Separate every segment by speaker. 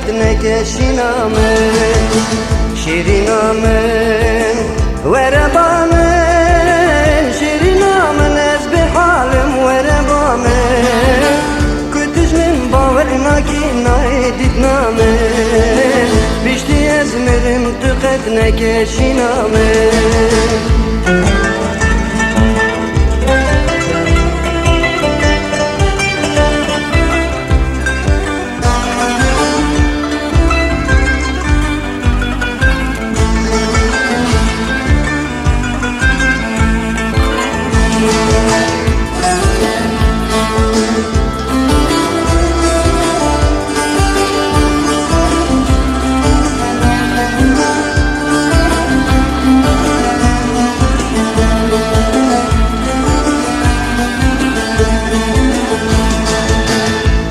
Speaker 1: نکشینامن شیرینامن وربامن شیرینامن از به حالم وربامن کتش من باور ناکی نایدید نامن بیشتی از مرم تقد نکشینامن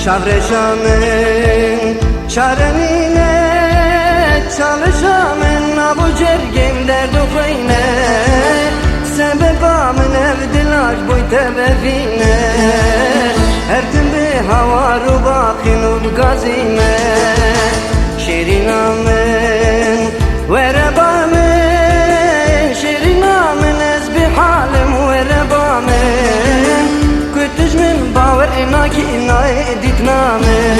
Speaker 1: Çavreşamın çarenine çalışamın abu cergim derdu feyne sebebamın evdilaş boy tebevine her gün bir havaru bakın ul gazine şirinamın verebamın şirinamın ez bir halim verebamın kütüş min baver inaki inayedit namen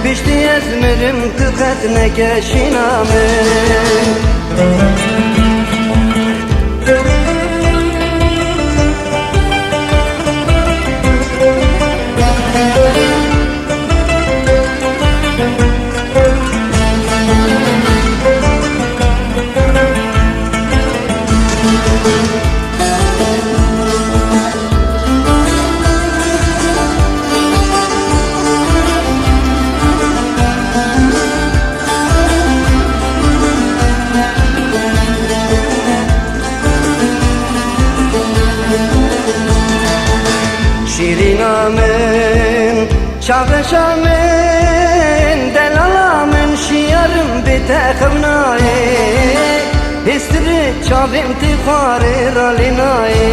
Speaker 1: bişti ezmirim tıkat nekeşinamen şirinamın çavreşamın delalamın şiarım betekavnaye histri çavim tifare ralinaye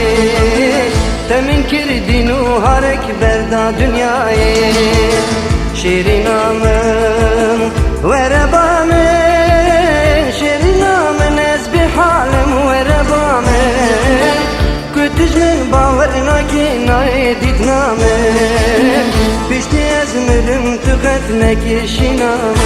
Speaker 1: temin kirdinu harek berda dünyayı şirinamın verebamın şirinamın ezbi halim verebamın kütücün baverina ki nayedit namen bişti ezmirim tüket nekişinamen